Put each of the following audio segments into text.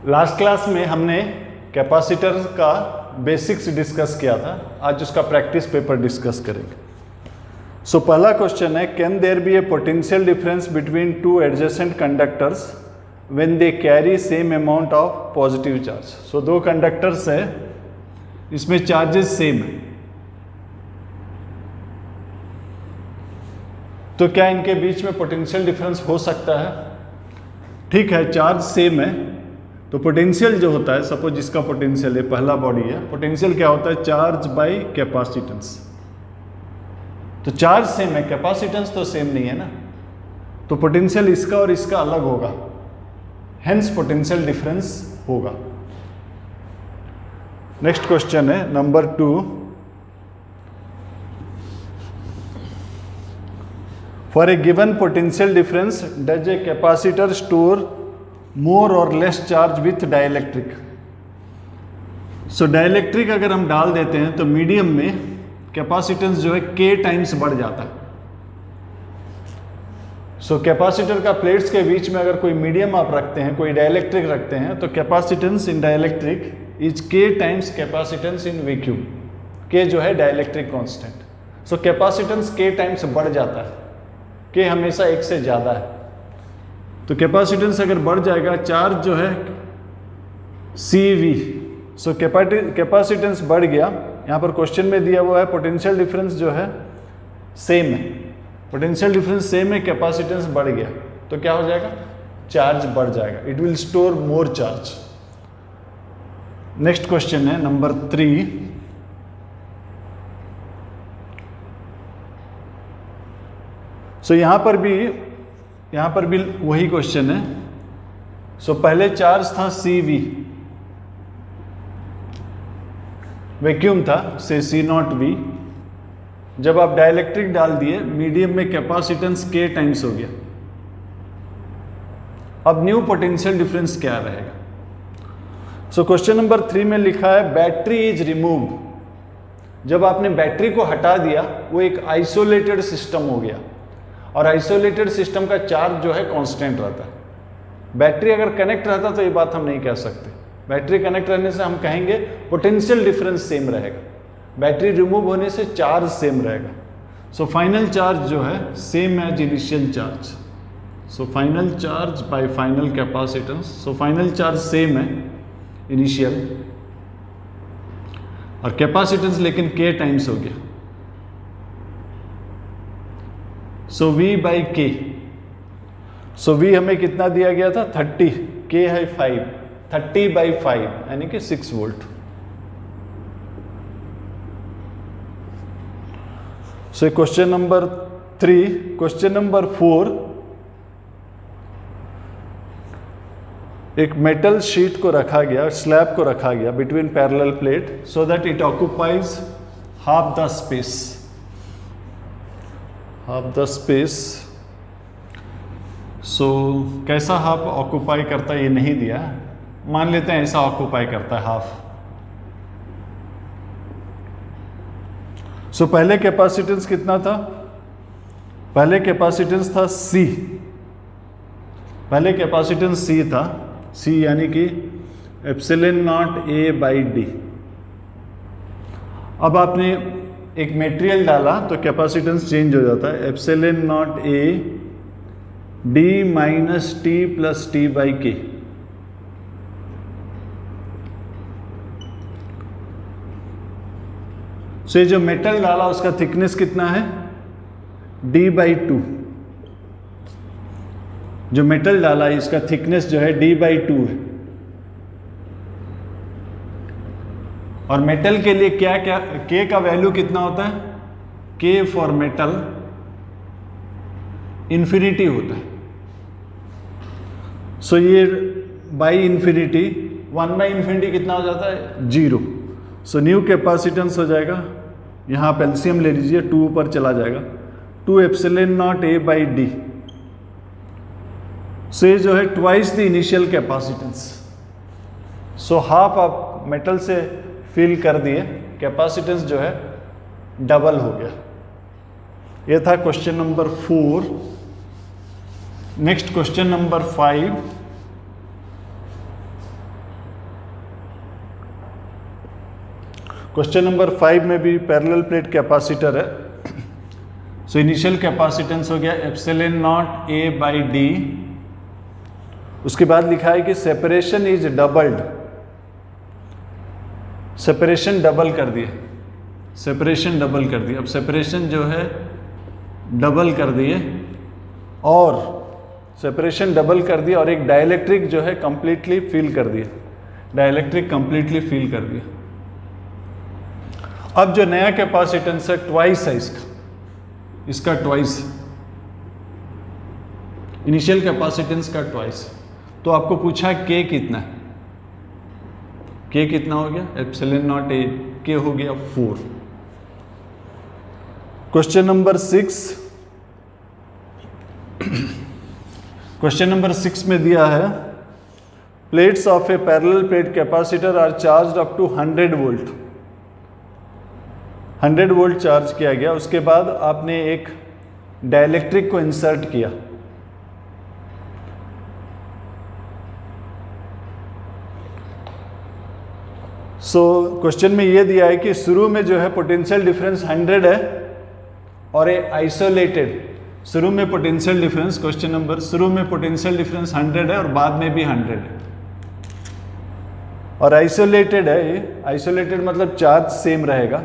Last class में हमने capacitor का बेसिक्स डिस्कस किया था, आज उसका प्रैक्टिस पेपर डिस्कस करेंगे। सो पहला क्वेश्चन है, can there be a potential difference between two adjacent conductors when they carry same amount of positive charge. So दो कंडक्टर्स है, इसमें चार्जेस सेम है, तो क्या इनके बीच में पोटेंशियल डिफरेंस हो सकता है? ठीक है, चार्ज सेम है तो पोटेंशियल जो होता है, सपोज जिसका पोटेंशियल है, पहला बॉडी है, पोटेंशियल क्या होता है? Charge by capacitance. तो चार्ज सेम है, कैपेसिटेंस तो सेम नहीं है ना, तो पोटेंशियल इसका और इसका अलग होगा, हेंस पोटेंशियल डिफरेंस होगा। नेक्स्ट क्वेश्चन है number 2, for a given potential difference does a capacitor store more or less charge with dielectric. So dielectric अगर हम डाल देते हैं तो मीडियम में कैपेसिटेंस जो है k टाइम्स बढ़ जाता है। सो कैपेसिटर का प्लेट्स के बीच में अगर कोई मीडियम आप रखते हैं, कोई डाइलेक्ट्रिक रखते हैं, तो capacitance in dielectric is k times capacitance in vacuum. k जो है डाइलेक्ट्रिक कांस्टेंट, सो कैपेसिटेंस k टाइम्स बढ़ जाता है, k हमेशा 1 से ज़्यादा है। तो कैपेसिटेंस अगर बढ़ जाएगा, चार्ज जो है CV, सो कैपेसिटेंस बढ़ गया। यहाँ पर क्वेश्चन में दिया हुआ है पोटेंशियल डिफरेंस जो है सेम है, पोटेंशियल डिफरेंस सेम है, कैपेसिटेंस बढ़ गया तो क्या हो जाएगा? चार्ज बढ़ जाएगा, it will store more charge. Next question है नंबर 3, सो यहाँ पर भी वही क्वेश्चन है। सो पहले चार्ज था CV, वैक्यूम था से C0V, जब आप डाइलेक्ट्रिक डाल दिए मीडियम में कैपेसिटेंस k टाइम्स हो गया। अब न्यू पोटेंशियल डिफरेंस क्या रहेगा? सो क्वेश्चन नंबर 3 में लिखा है बैटरी इज रिमूव्ड। जब आपने बैटरी को हटा दिया, वो एक आइसोलेटेड सिस्टम हो गया, और आइसोलेटेड सिस्टम का चार्ज जो है कांस्टेंट रहता है। बैटरी अगर कनेक्ट रहता तो ये बात हम नहीं कह सकते, बैटरी कनेक्ट रहने से हम कहेंगे पोटेंशियल डिफरेंस सेम रहेगा, बैटरी रिमूव होने से चार्ज सेम रहेगा। सो फाइनल चार्ज जो है same as initial charge, so final charge by final capacitance, so final charge same है इनिशियल, और कैपेसिटेंस लेकिन k टाइम्स हो गया। So V by K, so V हमें कितना दिया गया था? 30, K है 5, 30 बाई 5 यानी कि 6 वोल्ट। सो क्वेश्चन नंबर 3, क्वेश्चन नंबर 4, एक मेटल शीट को रखा गया, स्लैब को रखा गया between parallel plate so that it occupies half the space, half the space. So कैसा हाफ ऑक्युपाई करता है ये नहीं दिया, मान लेते हैं ऐसा ऑक्युपाई करता है हाफ। सो पहले कैपेसिटेंस कितना था? पहले कैपेसिटेंस था C, पहले कैपेसिटेंस C था, C यानी कि epsilon naught A by D। अब आपने एक मटेरियल डाला तो कैपेसिटेंस चेंज हो जाता है, epsilon naught A D minus T plus T by K। सो ये जो मेटल डाला उसका थिकनेस कितना है? D by 2। जो मेटल डाला है इसका थिकनेस जो है D बाई 2 है, और मेटल के लिए क्या क्या K का वैल्यू कितना होता है? K फॉर मेटल इन्फिनिटी होता है। सो ये बाई इन्फिनिटी, 1 बाई इन्फिनिटी कितना हो जाता है? 0। सो न्यू कैपेसिटेंस हो जाएगा, यहाँ आप एलसीएम ले लीजिए, 2 ऊपर चला जाएगा, 2 epsilon naught A by D। सो ये जो है twice the initial capacitance. So half आप मेटल से फिल कर दिए, कैपेसिटेंस जो है डबल हो गया। ये था question number 4। Next question number 5, question number 5 में भी पैरेलल प्लेट कैपेसिटर है। सो इनिशियल कैपेसिटेंस हो गया epsilon naught A by D. उसके बाद लिखा है कि separation is doubled, separation double कर दिए, सेपरेशन डबल कर दिए। अब सेपरेशन जो है डबल कर दिए और सेपरेशन डबल कर दिया और एक डाइलेक्ट्रिक जो है कंप्लीटली फिल कर दिया, डाइलेक्ट्रिक कंप्लीटली फिल कर दिया। अब जो नया कैपेसिटेंस है ट्वाइस है इसका ट्वाइस, इनिशियल कैपेसिटेंस का ट्वाइस। तो आपको पूछा के कितना है, के कितना हो गया, एप्सिलॉन नॉट ए, के हो गया 4। क्वेश्चन नंबर 6, क्वेश्चन नंबर 6 में दिया है plates of a parallel plate capacitor are charged up to 100 volt. 100 volt charge किया गया। उसके बाद आपने एक डाइलेक्ट्रिक को इंसर्ट किया। क्वेश्चन में यह दिया है कि शुरू में जो है पोटेंशियल डिफरेंस 100 है और ए आइसोलेटेड, शुरू में पोटेंशियल डिफरेंस, क्वेश्चन नंबर, शुरू में पोटेंशियल डिफरेंस 100 है और बाद में भी 100 है और आइसोलेटेड है। ये आइसोलेटेड मतलब चार्ज सेम रहेगा।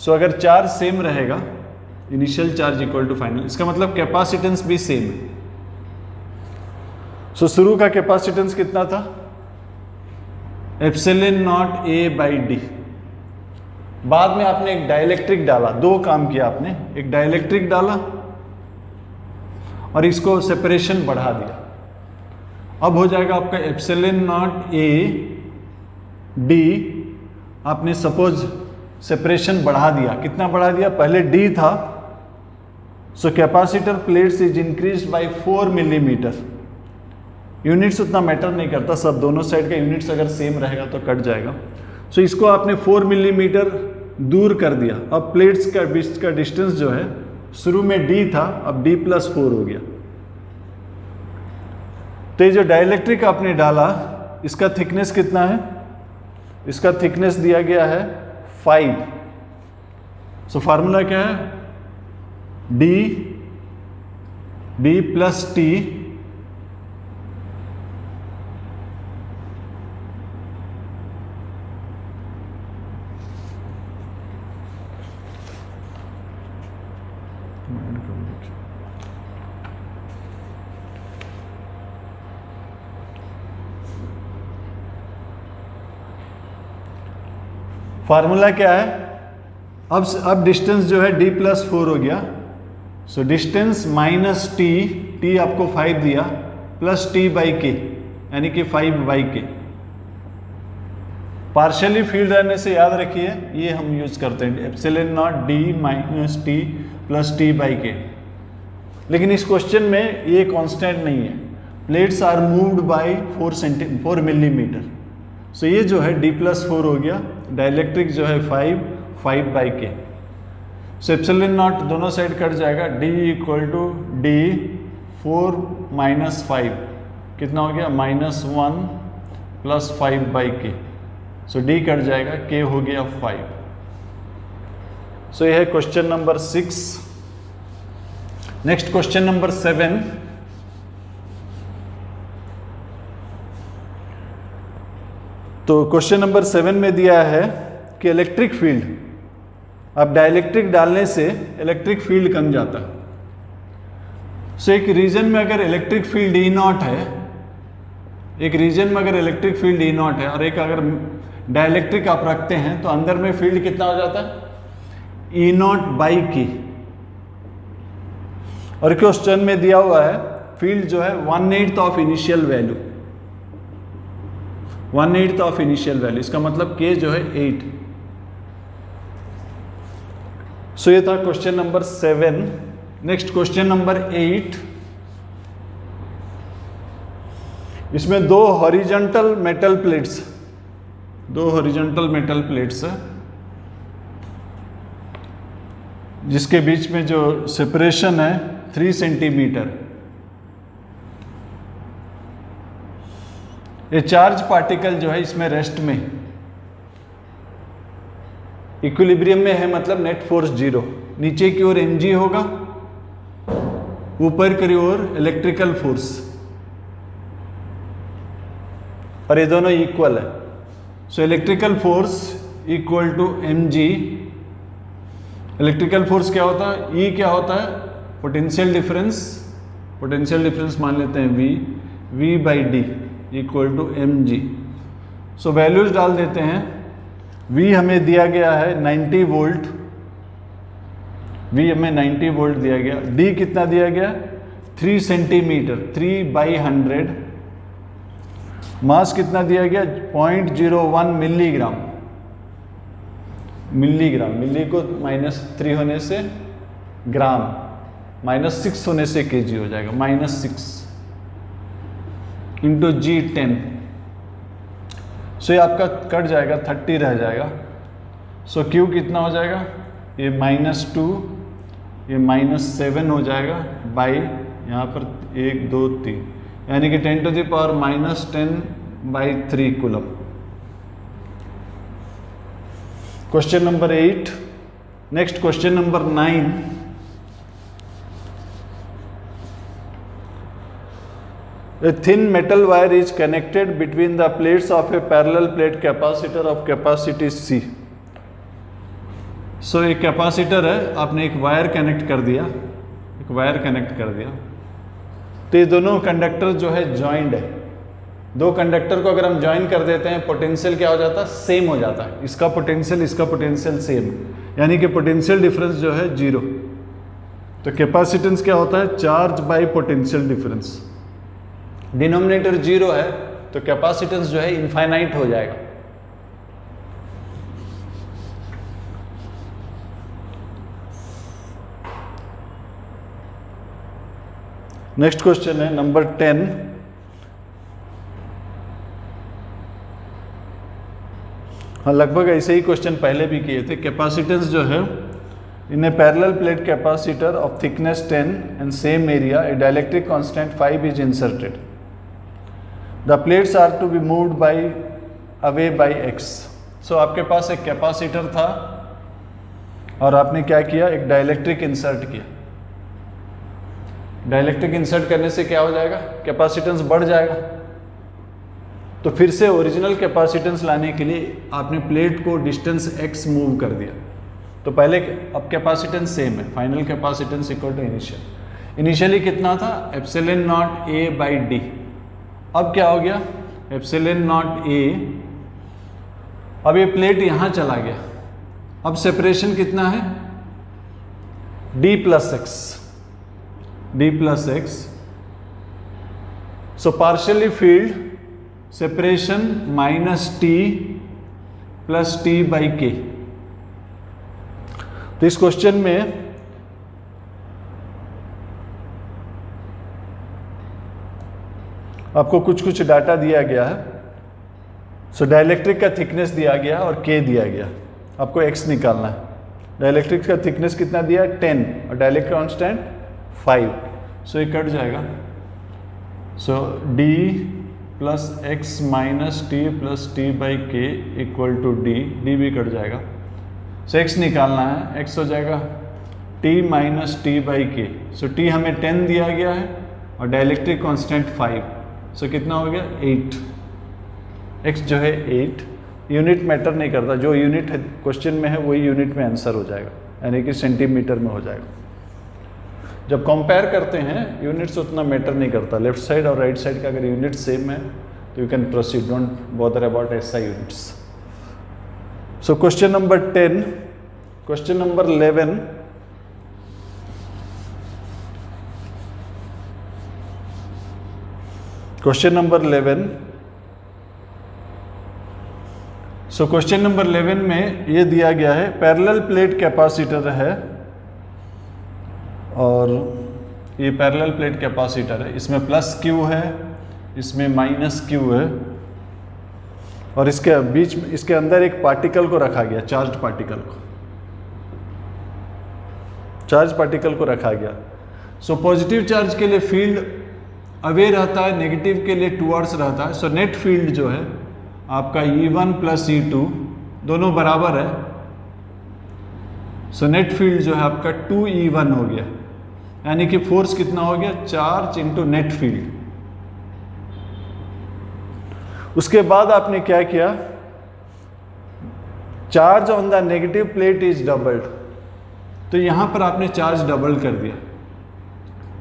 अगर चार्ज सेम रहेगा, initial charge equal to final, इसका मतलब कैपेसिटेंस भी सेम है। शुरू का कैपेसिटेंस कितना था, epsilon naught A by D. बाद में आपने एक डाइलेक्ट्रिक डाला, दो काम किया आपने, एक डाइलेक्ट्रिक डाला और इसको सेपरेशन बढ़ा दिया। अब हो जाएगा आपका एप्सिलॉन नॉट ए डी। आपने सपोज सेपरेशन बढ़ा दिया, कितना बढ़ा दिया, पहले डी था, capacitor plates is increase by 4 millimetre. Units उतना मैटर नहीं करता, सब दोनों साइड का यूनिट्स अगर सेम रहेगा तो कट जाएगा। इसको आपने 4 मिलीमीटर दूर कर दिया। अब प्लेट्स का बीच का डिस्टेंस जो है शुरू में डी था, अब डी प्लस 4 हो गया। तो ये जो डाइलेक्ट्रिक आपने डाला, इसका थिकनेस कितना है, इसका थिकनेस दिया गया है 5। फार्मूला क्या है, डी प्लस टी फार्मूला क्या है, अब डिस्टेंस जो है d प्लस 4 हो गया। डिस्टेंस माइनस टी आपको 5 दिया, प्लस टी बाई के, यानी कि 5 बाई के। पार्शियली फील्ड रहने से याद रखिए ये हम यूज करते हैं, epsilon naught D minus T plus T by K. लेकिन इस क्वेश्चन में ये कांस्टेंट नहीं है, plates are moved by 4 millimetre. ये जो है d प्लस 4 हो गया, डाइलेक्ट्रिक जो है 5 बाई के। एप्सिलॉन नॉट दोनों साइड कट जाएगा, d equal to D 4 minus 5, कितना हो गया, -1 plus 5 by K. d cut जाएगा, k हो गया 5। यह है question number 6। Next question number 7। तो क्वेश्चन नंबर 7 में दिया है कि इलेक्ट्रिक फील्ड, अब डाइलेक्ट्रिक डालने से इलेक्ट्रिक फील्ड कम जाता है। एक रीजन में अगर इलेक्ट्रिक फील्ड E0 है, एक रीजन में अगर इलेक्ट्रिक फील्ड E0 है और एक अगर डाइलेक्ट्रिक आप रखते हैं तो अंदर में फील्ड कितना हो जाता है, E0 बाई के। और क्वेश्चन में दिया हुआ है फील्ड जो है 1/8 of initial value, 1/8 of initial value, इसका मतलब k जो है 8। ये था question number 7। Next question number 8। इसमें दो हॉरिजॉन्टल मेटल प्लेट्स है, जिसके बीच में जो सेपरेशन है 3 सेंटीमीटर। ये चार्ज पार्टिकल जो है इसमें रेस्ट में, इक्विलिब्रियम में है मतलब नेट फोर्स 0, नीचे की ओर mg होगा, ऊपर की ओर इलेक्ट्रिकल फोर्स, और ये दोनों इक्वल है। So electrical force equal to mg। Electrical force क्या होता है, E क्या होता है, पोटेंशियल डिफरेंस, पोटेंशियल डिफरेंस मान लेते हैं V by D equal to mg। So values डाल देते हैं। V हमें दिया गया है 90 वोल्ट, V हमें 90 वोल्ट दिया गया। D कितना दिया गया, 3 सेंटीमीटर, 3/100। मास कितना दिया गया, 0.01 मिलीग्राम, मिली को -3 होने से ग्राम, -6 होने से केजी हो जाएगा, -6 इंटू G10। सो ये आपका कट जाएगा, 30 रह जाएगा। सो Q कितना हो जाएगा, ये -2, ये -7 हो जाएगा बाई यहाँ पर 1 2 3, यानी कि 10⁻⁻10/3 coulomb. Question number 8। Next question number 9। A thin metal wire is connected between the plates of a parallel plate capacitor of capacity C. सो एक कैपेसिटर है, आपने एक वायर कनेक्ट कर दिया, एक वायर कनेक्ट कर दिया, तो ये दोनों कंडक्टर जो है जॉइंड है। दो कंडक्टर को अगर हम ज्वाइन कर देते हैं, पोटेंशियल क्या हो जाता है, सेम हो जाता है। इसका पोटेंशियल सेम, यानी कि पोटेंशियल डिफरेंस जो है 0। तो कैपेसिटेंस क्या होता है, charge by potential difference. Denominator 0 है तो कैपेसिटेंस जो है इनफाइनाइट हो जाएगा। नेक्स्ट क्वेश्चन है नंबर 10। हाँ, लगभग ऐसे ही क्वेश्चन पहले भी किए थे। कैपेसिटेंस जो है, in a parallel plate capacitor of thickness 10 and same area A dielectric constant 5 is inserted. The plates are to be moved by away by x। So आपके पास एक कैपेसिटर था और आपने क्या किया, एक डाइलेक्ट्रिक इंसर्ट किया। डाइलेक्ट्रिक इंसर्ट करने से क्या हो जाएगा, कैपेसिटेंस बढ़ जाएगा। तो फिर से ओरिजिनल कैपेसिटेंस लाने के लिए आपने प्लेट को डिस्टेंस x मूव कर दिया। तो पहले अब कैपेसिटेंस सेम है, final capacitance equal to initial. Initially कितना था, epsilon naught a by D. अब क्या हो गया, एप्सिलॉन नॉट a। अब ये प्लेट यहां चला गया, अब सेपरेशन कितना है, d plus x। So partially field separation -t plus t by k। तो इस क्वेश्चन में आपको कुछ डाटा दिया गया है। सो डाइलेक्ट्रिक का थिकनेस दिया गया और k दिया गया, आपको x निकालना है। डाइलेक्ट्रिक का थिकनेस कितना दिया है, 10, और डाइलेक्ट्रिक कांस्टेंट 5। सो ये कट जाएगा। सो d plus x minus T plus T by के इक्वल टू डी भी कट जाएगा। सो x निकालना है, x हो जाएगा t माइनस टी बाई के। सो t हमें 10 दिया गया है और डाइलेक्ट्रिक कांस्टेंट 5। सो कितना हो गया, 8। x जो है 8। यूनिट मैटर नहीं करता, जो यूनिट क्वेश्चन में है वही यूनिट में आंसर हो जाएगा, यानी कि सेंटीमीटर में हो जाएगा। जब कंपेयर करते हैं यूनिट्स उतना मैटर नहीं करता, लेफ्ट साइड और राइट साइड का अगर यूनिट सेम है तो you can proceed, don't bother about ऐसा units. So question number 10। Question number 11। Question number 11। So question number 11 में ये दिया गया है, पैरेलल प्लेट कैपेसिटर है और ये पैरेलल प्लेट कैपेसिटर है। इसमें प्लस क्यू है, इसमें माइनस क्यू है, और इसके बीच में, इसके अंदर एक पार्टिकल को रखा गया, चार्ज पार्टिकल को रखा गया। सो पॉजिटिव चार्ज के लिए फील्ड अवे रहता है, नेगेटिव के लिए टुवर्ड्स रहता है। सो नेट फील्ड जो है आपका E1 प्लस E2 दोनों बराबर है, सो नेट फील्ड जो है आपका 2E1 हो गया, यानी कि फोर्स कितना हो गया, चार्ज इनटू नेट फील्ड। उसके बाद आपने क्या किया, charge on the negative plate is doubled, तो यहां पर आपने चार्ज डबल कर दिया,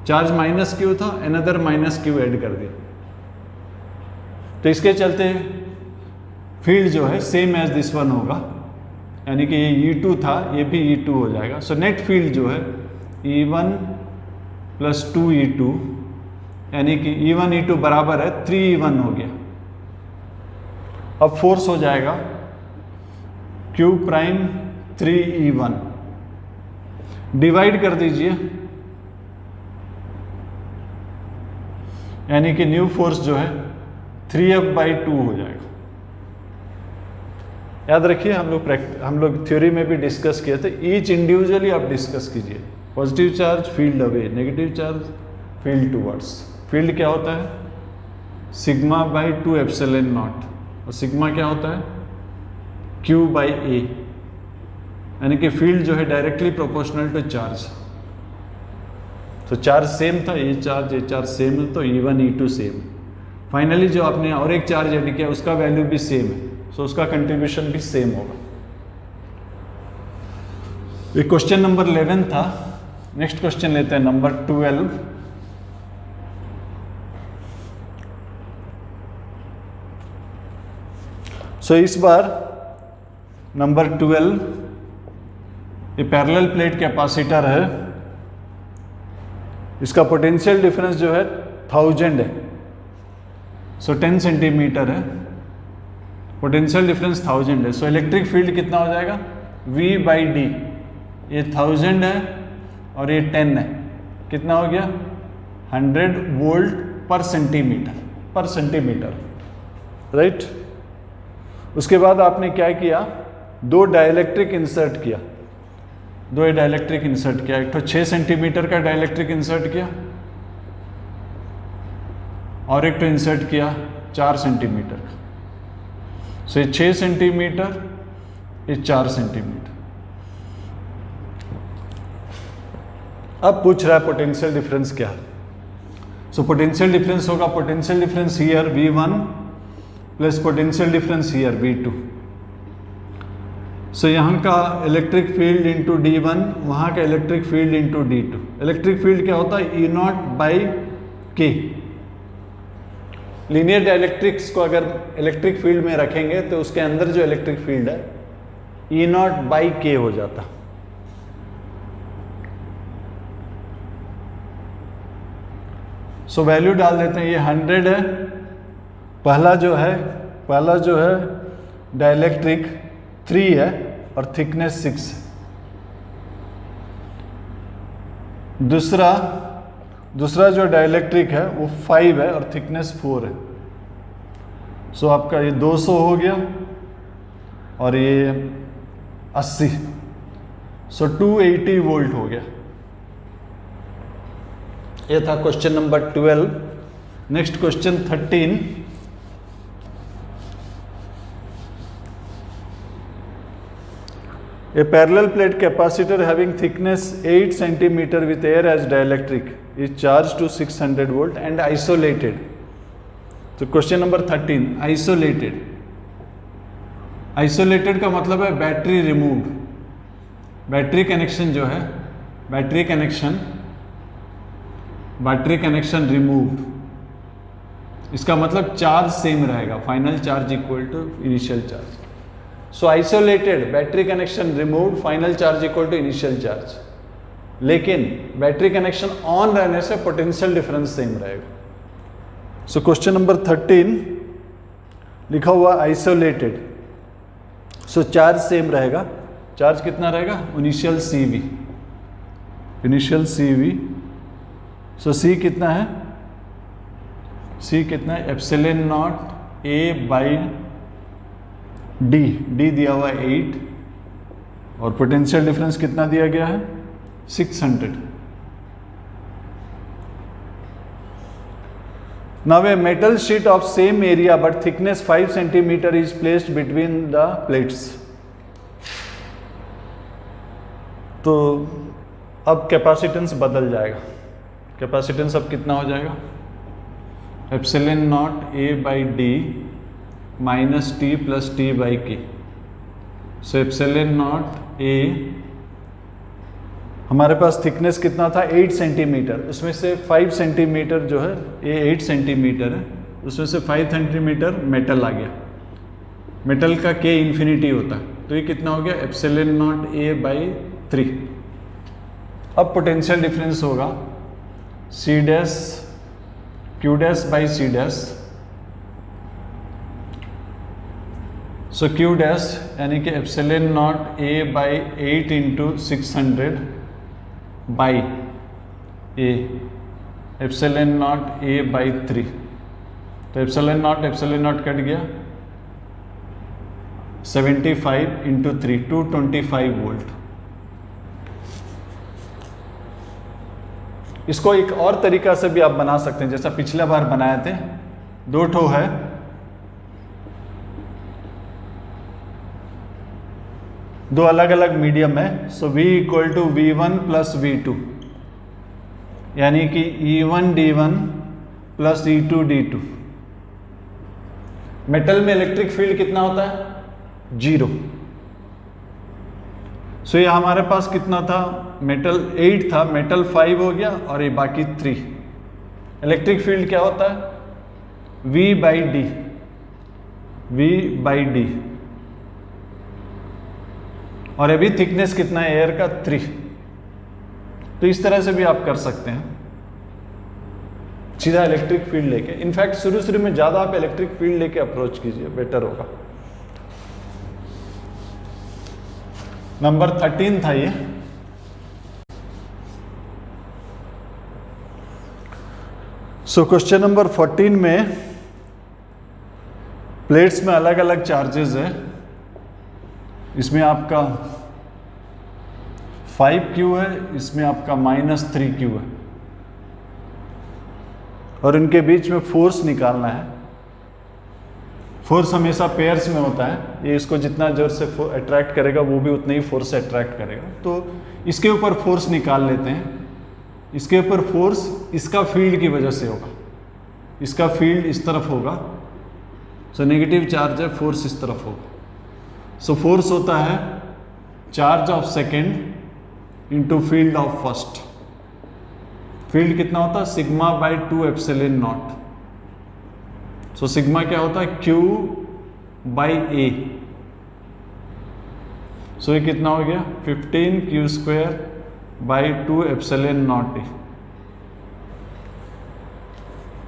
चार्ज माइनस क्यू था, अनदर माइनस क्यू ऐड कर दिया, तो इसके चलते फील्ड जो है सेम एज दिस वन होगा, यानी कि ये E2 था, ये भी E2 हो जाएगा। सो नेट फील्ड जो है E1 प्लस 2E2, यानी कि E1 E2 बराबर है 3E1 हो गया। अब फोर्स हो जाएगा Q प्राइम 3E1, डिवाइड कर दीजिए, यानी कि न्यू फोर्स जो है 3F/2 हो जाएगा। याद रखिए हम लोग थ्योरी में भी डिस्कस किए थे, ईच इंडिविजुअली आप डिस्कस कीजिए। Positive charge field away, negative charge field towards. Field क्या होता है, σ/2 एप्सिलॉन नॉट, और सिग्मा क्या होता है, Q/A, यानी कि फील्ड जो है डायरेक्टली प्रोपोर्शनल टू चार्ज। तो चार्ज सेम था, ये चार्ज सेम है, तो E1 E2 सेम। फाइनली जो आपने और एक चार्ज ऐड किया उसका वैल्यू भी सेम है, सो उसका कंट्रीब्यूशन भी सेम होगा। ये क्वेश्चन नंबर 11 था। नेक्स्ट क्वेश्चन लेते हैं नंबर 12। सो इस बार नंबर 12 ये पैरेलल प्लेट कैपेसिटर है, इसका पोटेंशियल डिफरेंस जो है 1000 है, सो 10 सेंटीमीटर है, पोटेंशियल डिफरेंस 1000 है। सो इलेक्ट्रिक फील्ड कितना हो जाएगा, V/D, ये 1000 है और ये 10 है, कितना हो गया 100 वोल्ट पर सेंटीमीटर, राइट। उसके बाद आपने क्या किया, दो डाइलेक्ट्रिक इंसर्ट किया, एक तो 6 सेंटीमीटर का डाइलेक्ट्रिक इंसर्ट किया और एक तो इंसर्ट किया 4 सेंटीमीटर का। सो ये 6 सेंटीमीटर, ये 4 सेंटीमीटर। अब पूछ रहा है पोटेंशियल डिफरेंस क्या है। सो पोटेंशियल डिफरेंस होगा, potential difference here V1 plus potential difference here V2। सो यहाँ का इलेक्ट्रिक फील्ड इंटू D1, वहाँ का electric field into D2। Electric field क्या होता है, E0/K। लीनियर डाइलेक्ट्रिक्स को अगर इलेक्ट्रिक फील्ड में रखेंगे तो उसके अंदर जो इलेक्ट्रिक फील्ड है E0/K हो जाता। सो वैल्यू डाल देते हैं, ये 100 है, पहला जो है डाइलेक्ट्रिक 3 है और थिकनेस 6 है। दूसरा जो डाइलेक्ट्रिक है वो 5 है और थिकनेस 4 है। सो आपका ये 200 हो गया और ये 80, सो 280 वोल्ट हो गया। ये था question number 12। Next question 13। A parallel plate capacitor having thickness 8 cm with air as dielectric is charged to 600 volt and isolated. So question number 13, isolated. Isolated का मतलब है बैटरी रिमूव्ड। बैटरी कनेक्शन जो है, battery connection removed, इसका मतलब charge same रहेगा, final charge equal to initial charge. So isolated, battery connection removed, final charge equal to initial charge. लेकिन battery connection on रहने से पोटेंशियल डिफरेंस सेम रहेगा। सो question number 13 लिखा हुआ आइसोलेटेड। सो charge same रहेगा, चार्ज कितना रहेगा, इनिशियल CV। सो C कितना है, एप्सिलॉन नॉट A/D, D दिया हुआ है 8 और पोटेंशियल डिफरेंस कितना दिया गया है 600। Now a metal sheet of same area but thickness 5 cm is placed between the plates. तो अब कैपेसिटेंस बदल जाएगा। कैपेसिटेंस अब कितना हो जाएगा, epsilon naught A by D minus T plus T by के। सो एप्सिलॉन नॉट ए, हमारे पास थिकनेस कितना था 8 सेंटीमीटर, उसमें से 5 सेंटीमीटर जो है, ये 8 सेंटीमीटर है, उसमें से 5 सेंटीमीटर मेटल आ गया। मेटल का के इन्फिनिटी होता है, तो ये कितना हो गया एप्सिलॉन नॉट ए बाई 3। अब पोटेंशियल डिफरेंस होगा C dash Q dash by C dash. So Q dash यानी कि epsilon naught A by 8 into 600 by A epsilon naught A by 3। तो एप्सिलॉन नॉट कट गया, 75 इंटू 3 225 वोल्ट। इसको एक और तरीका से भी आप बना सकते हैं, जैसा पिछला बार बनाए थे। 2 ठो है, दो अलग अलग मीडियम है। So V equal to V1 plus V2, यानी कि E1 D1 plus E2 D2। Metal में इलेक्ट्रिक फील्ड कितना होता है 0। सो ये हमारे पास कितना था, मेटल 8 था, मेटल 5 हो गया और ये बाकी 3। इलेक्ट्रिक फील्ड क्या होता है V by D, V by D. और अभी थिकनेस कितना है एयर का 3। तो इस तरह से भी आप कर सकते हैं, सीधा इलेक्ट्रिक फील्ड लेके। इनफैक्ट शुरू में ज़्यादा आप इलेक्ट्रिक फील्ड लेके अप्रोच कीजिए, बेटर होगा। नंबर 13 था ये। सो क्वेश्चन नंबर 14 में प्लेट्स में अलग अलग चार्जेस है। इसमें आपका 5Q है, इसमें आपका -3Q है, और इनके बीच में फोर्स निकालना है। फोर्स हमेशा पेयर्स में होता है, ये इसको जितना जोर से अट्रैक्ट करेगा वो भी उतने ही फोर्स से अट्रैक्ट करेगा। तो इसके ऊपर फोर्स निकाल लेते हैं। इसके ऊपर फोर्स इसका फील्ड की वजह से होगा, इसका फील्ड इस तरफ होगा, सो नेगेटिव चार्ज है, फोर्स इस तरफ होगा। सो फोर्स होता है charge of second into field of first. Field कितना होता है sigma by 2 epsilon not. So sigma क्या होता है Q बाई A। सो ये कितना हो गया 15Q square by 2 epsilon naught A।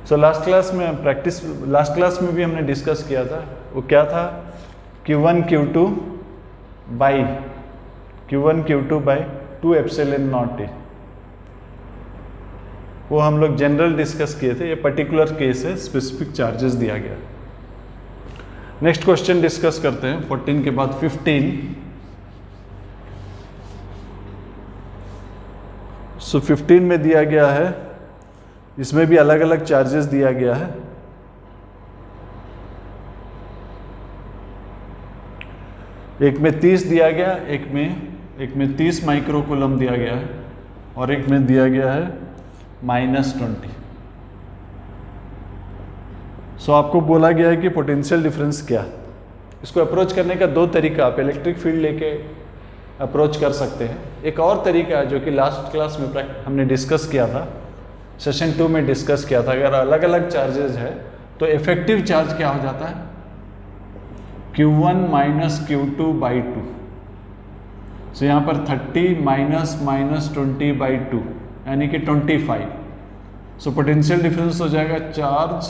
So last class में भी हमने डिस्कस किया था, वो क्या था Q1 Q2 by 2 epsilon naught A। वो हम लोग जनरल डिस्कस किए थे, ये पर्टिकुलर केस है, स्पेसिफिक चार्जेस दिया गया। नेक्स्ट क्वेश्चन डिस्कस करते हैं 14 के बाद 15। सो 15 में दिया गया है, इसमें भी अलग अलग चार्जेस दिया गया है। एक में 30 दिया गया, एक में 30 माइक्रोकूलम दिया गया है, और एक में दिया गया है -20। सो आपको बोला गया है कि पोटेंशियल डिफरेंस क्या। इसको अप्रोच करने का 2 तरीका, आप इलेक्ट्रिक फील्ड लेके अप्रोच कर सकते हैं। एक और तरीका है जो कि लास्ट क्लास में हमने डिस्कस किया था, सेशन 2 में डिस्कस किया था। अगर अलग अलग चार्जेस है तो इफेक्टिव चार्ज क्या हो जाता है Q1 माइनस Q2 बाई 2। सो यहाँ पर 30 माइनस -20 बाई 2 यानी कि 25। सो पोटेंशियल डिफरेंस हो जाएगा चार्ज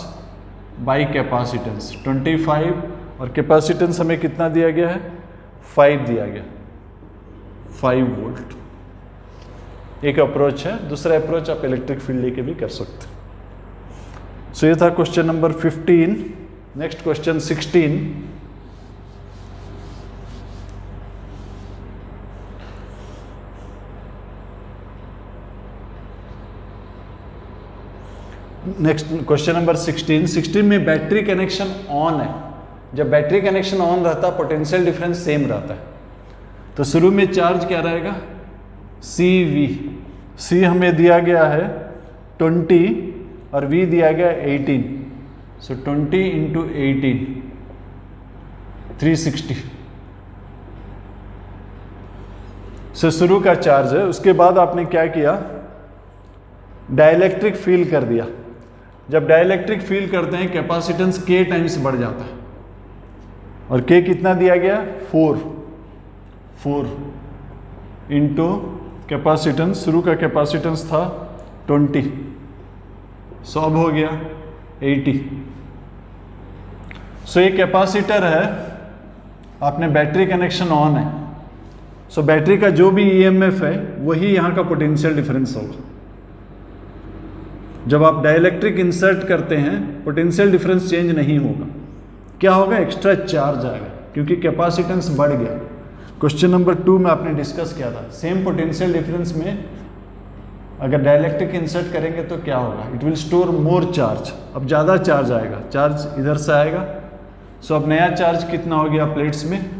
बाई कैपेसिटेंस 25, और कैपेसिटेंस हमें कितना दिया गया है 5 दिया गया, 5 वोल्ट। एक अप्रोच है। दूसरा अप्रोच आप इलेक्ट्रिक फील्ड लेके भी कर सकते हैं। सो ये था question number 15। Next question 16। Next question number 16 में बैटरी कनेक्शन ऑन है। जब बैटरी कनेक्शन ऑन रहता है पोटेंशियल डिफरेंस सेम रहता है। तो शुरू में चार्ज क्या रहेगा सी वी, सी हमें दिया गया है 20 और वी दिया गया 18, सो 20 इंटू 18 360 से शुरू का चार्ज है। उसके बाद आपने क्या किया, डाइलेक्ट्रिक फील कर दिया। जब डाइलेक्ट्रिक फील करते हैं कैपेसिटेंस के टाइम्स बढ़ जाता है, और के कितना दिया गया 4 इंटू कैपेसिटेंस, शुरू का कैपेसिटेंस था 20, सो अब हो गया 80। सो ये कैपेसिटर है, आपने बैटरी कनेक्शन ऑन है, सो बैटरी का जो भी ईएमएफ है वही यहाँ का पोटेंशियल डिफरेंस होगा। जब आप डाइलेक्ट्रिक इंसर्ट करते हैं पोटेंशियल डिफरेंस चेंज नहीं होगा, क्या होगा, एक्स्ट्रा चार्ज आएगा क्योंकि कैपेसिटेंस बढ़ गया। क्वेश्चन नंबर 2 में आपने डिस्कस किया था, सेम पोटेंशियल डिफरेंस में अगर डाइलेक्ट्रिक इंसर्ट करेंगे तो क्या होगा, it will store more charge, अब ज़्यादा चार्ज आएगा, चार्ज इधर से आएगा। सो अब नया चार्ज कितना हो गया प्लेट्स में,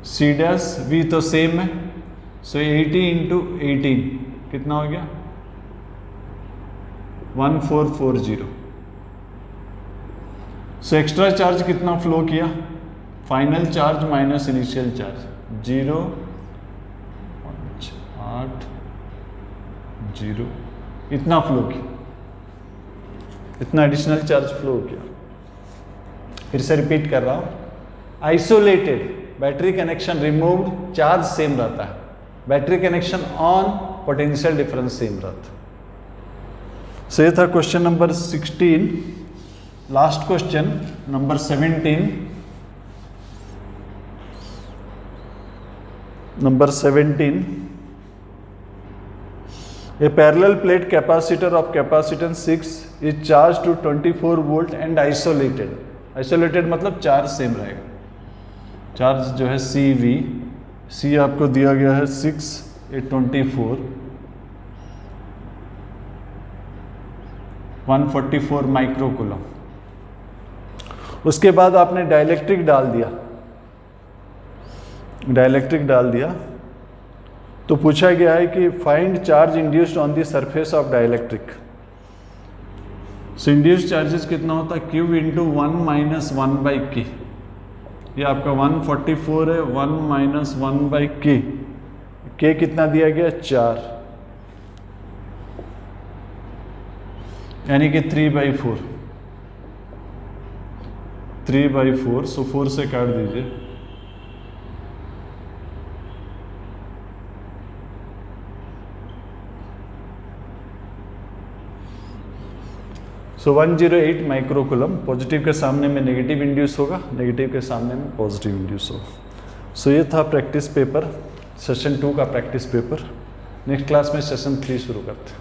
सी डैश वी तो सेम है, सो 80 इंटू 18 कितना हो गया 1440। सो एक्स्ट्रा चार्ज कितना फ्लो किया, final charge minus initial charge 0.80 इतना फ्लो किया, इतना एडिशनल चार्ज फ्लो किया। फिर से रिपीट कर रहा हूं, isolated battery connection removed charge same रहता है, battery connection on potential difference same रहता है। सो ये था question number 16। Last question number 17। Number 17, a parallel plate capacitor of capacitance 6 is charged to 24 volt and isolated। Isolated मतलब charge same रहेगा, charge जो है सी वी, सी आपको दिया गया है 6, ए 24, 144 माइक्रोकूलम। उसके बाद आपने डाइलेक्ट्रिक डाल दिया, डाइलेक्ट्रिक डाल दिया तो पूछा गया है कि find charge induced on the surface of dielectric. So induced charges कितना होता है, क्यू इंटू 1 माइनस 1 बाई के, ये आपका 144 है, 1 माइनस 1 बाई के, के कितना दिया गया 4, यानी कि 3/4, 3/4, सो 4 से काट दीजिए, सो 108 माइक्रोकूलम। पॉजिटिव के सामने में नेगेटिव इंड्यूस होगा, नेगेटिव के सामने में पॉजिटिव इंड्यूस होगा। सो ये था प्रैक्टिस पेपर, सेशन 2 का प्रैक्टिस पेपर। नेक्स्ट क्लास में सेशन 3 शुरू करते हैं।